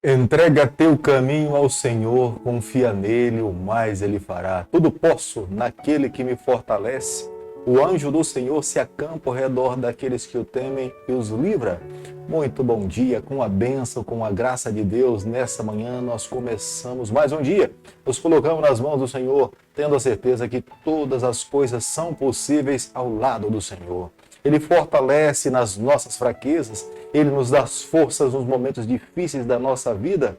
Entrega teu caminho ao Senhor, confia nele, o mais ele fará. Tudo posso naquele que me fortalece. O anjo do Senhor se acampa ao redor daqueles que o temem e os livra. Muito bom dia, com a bênção, com a graça de Deus. Nessa manhã nós começamos mais um dia. Nos colocamos nas mãos do Senhor, tendo a certeza que todas as coisas são possíveis ao lado do Senhor. Ele fortalece nas nossas fraquezas, Ele nos dá forças nos momentos difíceis da nossa vida.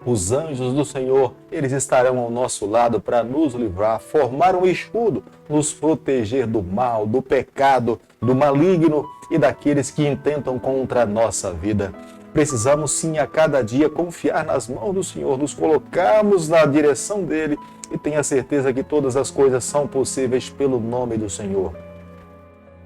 Os anjos do Senhor, eles estarão ao nosso lado para nos livrar, formar um escudo, nos proteger do mal, do pecado, do maligno e daqueles que intentam contra a nossa vida. Precisamos sim a cada dia confiar nas mãos do Senhor, nos colocarmos na direção dEle e tenha certeza que todas as coisas são possíveis pelo nome do Senhor.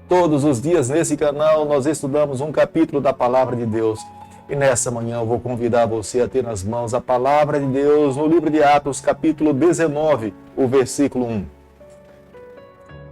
Todos os dias nesse canal nós estudamos um capítulo da Palavra de Deus. E nessa manhã eu vou convidar você a ter nas mãos a Palavra de Deus no livro de Atos, capítulo 19, o versículo 1.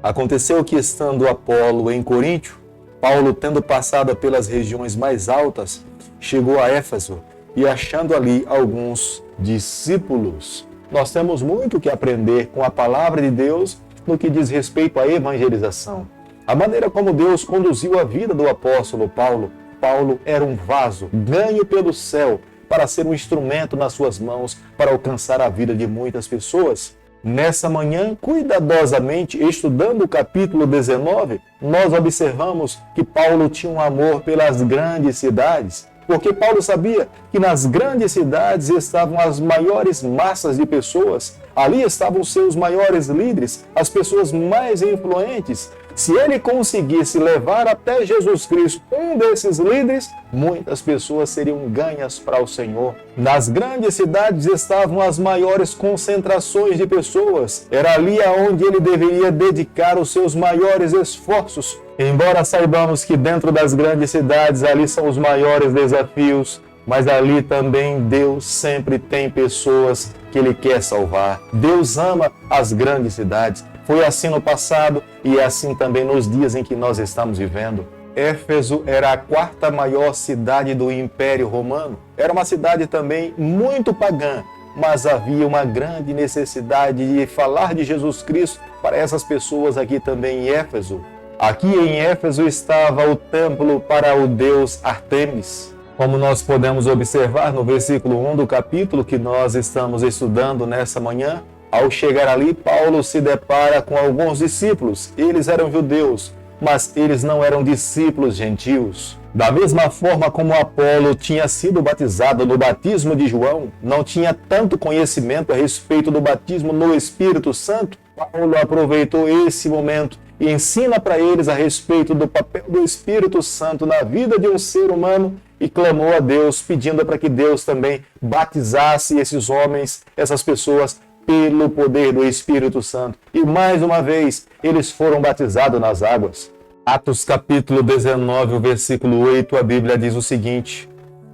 Aconteceu que, estando Apolo em Coríntio, Paulo, tendo passado pelas regiões mais altas, chegou a Éfeso e achando ali alguns discípulos. Nós temos muito que aprender com a Palavra de Deus no que diz respeito à evangelização. A maneira como Deus conduziu a vida do apóstolo Paulo. Paulo era um vaso ganho pelo céu para ser um instrumento nas suas mãos para alcançar a vida de muitas pessoas. Nessa manhã, cuidadosamente, estudando o capítulo 19, nós observamos que Paulo tinha um amor pelas grandes cidades, porque Paulo sabia que nas grandes cidades estavam as maiores massas de pessoas, ali estavam seus maiores líderes, as pessoas mais influentes. Se ele conseguisse levar até Jesus Cristo um desses líderes, muitas pessoas seriam ganhas para o Senhor. Nas grandes cidades estavam as maiores concentrações de pessoas. Era ali aonde ele deveria dedicar os seus maiores esforços. Embora saibamos que dentro das grandes cidades ali são os maiores desafios, mas ali também Deus sempre tem pessoas que Ele quer salvar. Deus ama as grandes cidades. Foi assim no passado e é assim também nos dias em que nós estamos vivendo. Éfeso era a quarta maior cidade do Império Romano. Era uma cidade também muito pagã, mas havia uma grande necessidade de falar de Jesus Cristo para essas pessoas aqui também em Éfeso. Aqui em Éfeso estava o templo para o deus Ártemis. Como nós podemos observar no versículo 1 do capítulo que nós estamos estudando nessa manhã, ao chegar ali, Paulo se depara com alguns discípulos. Eles eram judeus, mas eles não eram discípulos gentios. Da mesma forma como Apolo tinha sido batizado no batismo de João, não tinha tanto conhecimento a respeito do batismo no Espírito Santo, Paulo aproveitou esse momento e ensina para eles a respeito do papel do Espírito Santo na vida de um ser humano e clamou a Deus, pedindo para que Deus também batizasse esses homens, essas pessoas, pelo poder do Espírito Santo. E mais uma vez, eles foram batizados nas águas. Atos capítulo 19, o versículo 8, a Bíblia diz o seguinte: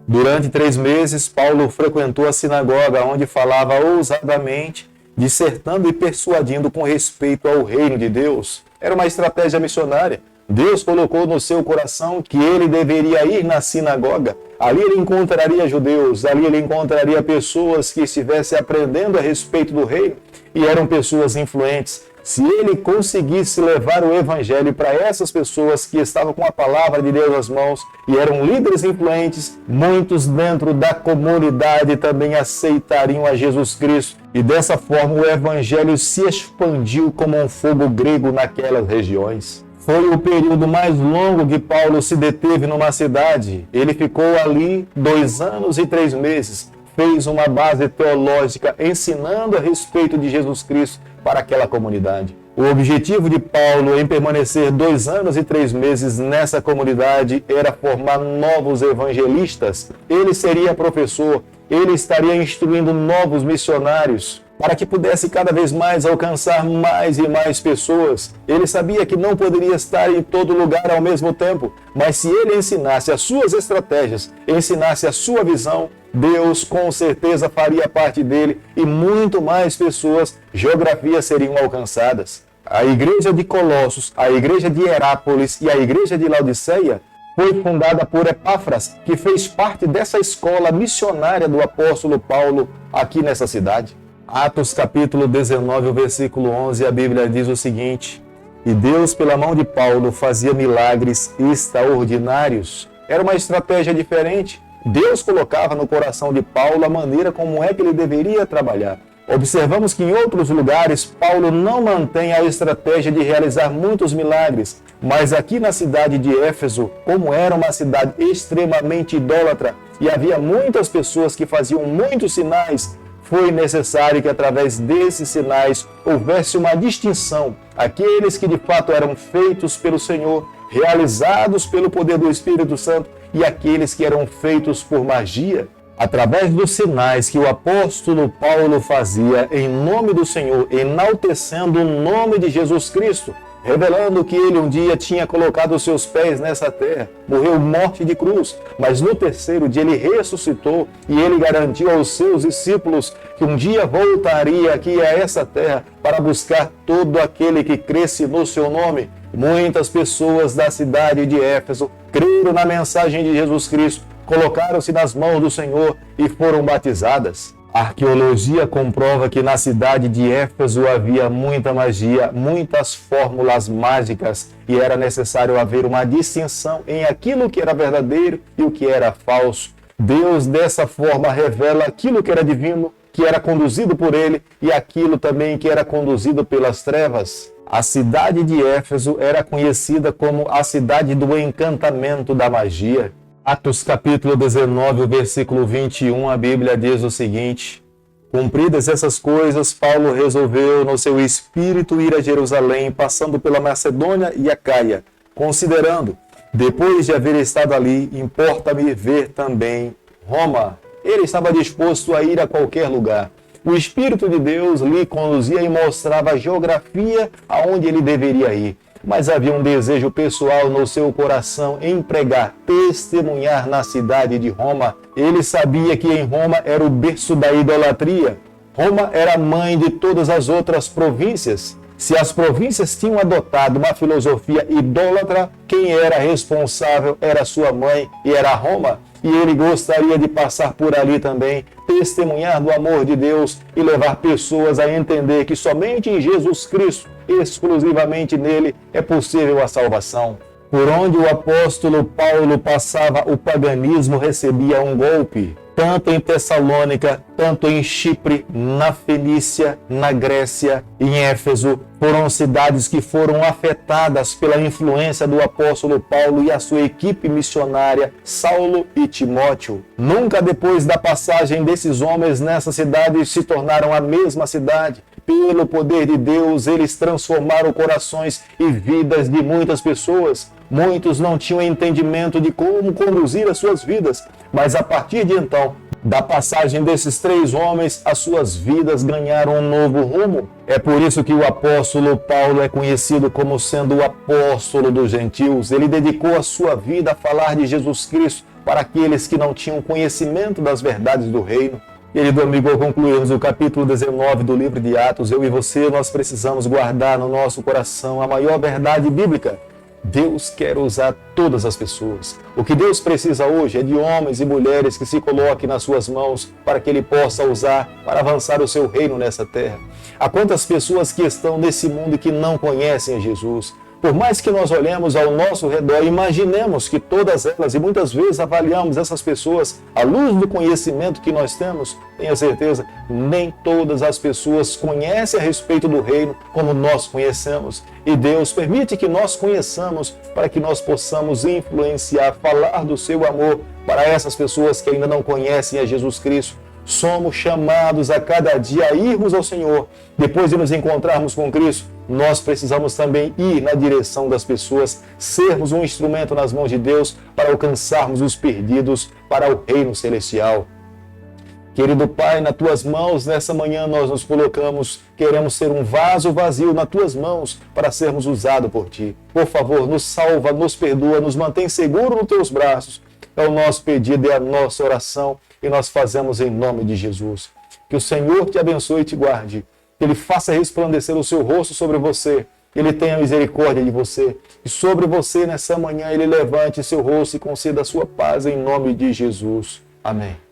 durante 3 meses, Paulo frequentou a sinagoga, onde falava ousadamente, dissertando e persuadindo com respeito ao reino de Deus. Era uma estratégia missionária. Deus colocou no seu coração que ele deveria ir na sinagoga. Ali ele encontraria judeus, ali ele encontraria pessoas que estivessem aprendendo a respeito do reino e eram pessoas influentes. Se ele conseguisse levar o evangelho para essas pessoas que estavam com a palavra de Deus nas mãos e eram líderes influentes, muitos dentro da comunidade também aceitariam a Jesus Cristo. E dessa forma o evangelho se expandiu como um fogo grego naquelas regiões. Foi o período mais longo que Paulo se deteve numa cidade. Ele ficou ali 2 anos e 3 meses. Fez uma base teológica ensinando a respeito de Jesus Cristo para aquela comunidade. O objetivo de Paulo em permanecer 2 anos e 3 meses nessa comunidade era formar novos evangelistas. Ele seria professor, ele estaria instruindo novos missionários, para que pudesse cada vez mais alcançar mais e mais pessoas. Ele sabia que não poderia estar em todo lugar ao mesmo tempo, mas se ele ensinasse as suas estratégias, ensinasse a sua visão, Deus com certeza faria parte dele e muito mais pessoas, geografias seriam alcançadas. A igreja de Colossos, a igreja de Herápolis e a igreja de Laodiceia foi fundada por Epáfras, que fez parte dessa escola missionária do apóstolo Paulo aqui nessa cidade. Atos capítulo 19, versículo 11, a Bíblia diz o seguinte: e Deus, pela mão de Paulo, fazia milagres extraordinários. Era uma estratégia diferente. Deus colocava no coração de Paulo a maneira como é que ele deveria trabalhar. Observamos que em outros lugares, Paulo não mantém a estratégia de realizar muitos milagres, mas aqui na cidade de Éfeso, como era uma cidade extremamente idólatra e havia muitas pessoas que faziam muitos sinais, foi necessário que através desses sinais houvesse uma distinção. Aqueles que de fato eram feitos pelo Senhor, realizados pelo poder do Espírito Santo, e aqueles que eram feitos por magia. Através dos sinais que o apóstolo Paulo fazia em nome do Senhor, enaltecendo o nome de Jesus Cristo, revelando que ele um dia tinha colocado os seus pés nessa terra, morreu morte de cruz, mas no terceiro dia ele ressuscitou e ele garantiu aos seus discípulos que um dia voltaria aqui a essa terra para buscar todo aquele que cresce no seu nome. Muitas pessoas da cidade de Éfeso creram na mensagem de Jesus Cristo, colocaram-se nas mãos do Senhor e foram batizadas. A arqueologia comprova que na cidade de Éfeso havia muita magia, muitas fórmulas mágicas e era necessário haver uma distinção em aquilo que era verdadeiro e o que era falso. Deus dessa forma revela aquilo que era divino, que era conduzido por ele, e aquilo também que era conduzido pelas trevas. A cidade de Éfeso era conhecida como a cidade do encantamento da magia. Atos capítulo 19, versículo 21, a Bíblia diz o seguinte: cumpridas essas coisas, Paulo resolveu no seu espírito ir a Jerusalém, passando pela Macedônia e Acaia, considerando, depois de haver estado ali, importa-me ver também Roma. Ele estava disposto a ir a qualquer lugar. O Espírito de Deus lhe conduzia e mostrava a geografia aonde ele deveria ir. Mas havia um desejo pessoal no seu coração em pregar, testemunhar na cidade de Roma. Ele sabia que em Roma era o berço da idolatria. Roma era a mãe de todas as outras províncias. Se as províncias tinham adotado uma filosofia idólatra, quem era responsável era sua mãe e era Roma. E ele gostaria de passar por ali também, testemunhar do amor de Deus e levar pessoas a entender que somente em Jesus Cristo, exclusivamente nele, é possível a salvação. Por onde o apóstolo Paulo passava, o paganismo recebia um golpe. Tanto em Tessalônica, tanto em Chipre, na Fenícia, na Grécia e em Éfeso, foram cidades que foram afetadas pela influência do apóstolo Paulo e a sua equipe missionária, Saulo e Timóteo. Nunca depois da passagem desses homens nessa cidade se tornaram a mesma cidade. Pelo poder de Deus, eles transformaram corações e vidas de muitas pessoas. Muitos não tinham entendimento de como conduzir as suas vidas, mas a partir de então, da passagem desses três homens, as suas vidas ganharam um novo rumo. É por isso que o apóstolo Paulo é conhecido como sendo o apóstolo dos gentios. Ele dedicou a sua vida a falar de Jesus Cristo para aqueles que não tinham conhecimento das verdades do reino. Querido amigo, ao concluirmos o capítulo 19 do livro de Atos, eu e você, nós precisamos guardar no nosso coração a maior verdade bíblica. Deus quer usar todas as pessoas. O que Deus precisa hoje é de homens e mulheres que se coloquem nas suas mãos para que Ele possa usar para avançar o seu reino nessa terra. Há quantas pessoas que estão nesse mundo e que não conhecem a Jesus? Por mais que nós olhemos ao nosso redor, imaginemos que todas elas, e muitas vezes avaliamos essas pessoas à luz do conhecimento que nós temos, tenha certeza, nem todas as pessoas conhecem a respeito do reino como nós conhecemos. E Deus permite que nós conheçamos para que nós possamos influenciar, falar do seu amor para essas pessoas que ainda não conhecem a Jesus Cristo. Somos chamados a cada dia a irmos ao Senhor. Depois de nos encontrarmos com Cristo, nós precisamos também ir na direção das pessoas, sermos um instrumento nas mãos de Deus para alcançarmos os perdidos para o reino celestial. Querido Pai, nas Tuas mãos, nessa manhã nós nos colocamos, queremos ser um vaso vazio nas Tuas mãos para sermos usados por Ti. Por favor, nos salva, nos perdoa, nos mantém seguro nos Teus braços. É o nosso pedido, é a nossa oração e nós fazemos em nome de Jesus. Que o Senhor te abençoe e te guarde. Que Ele faça resplandecer o seu rosto sobre você Ele tenha misericórdia de você. E sobre você nessa manhã, Ele levante seu rosto e conceda a sua paz em nome de Jesus. Amém.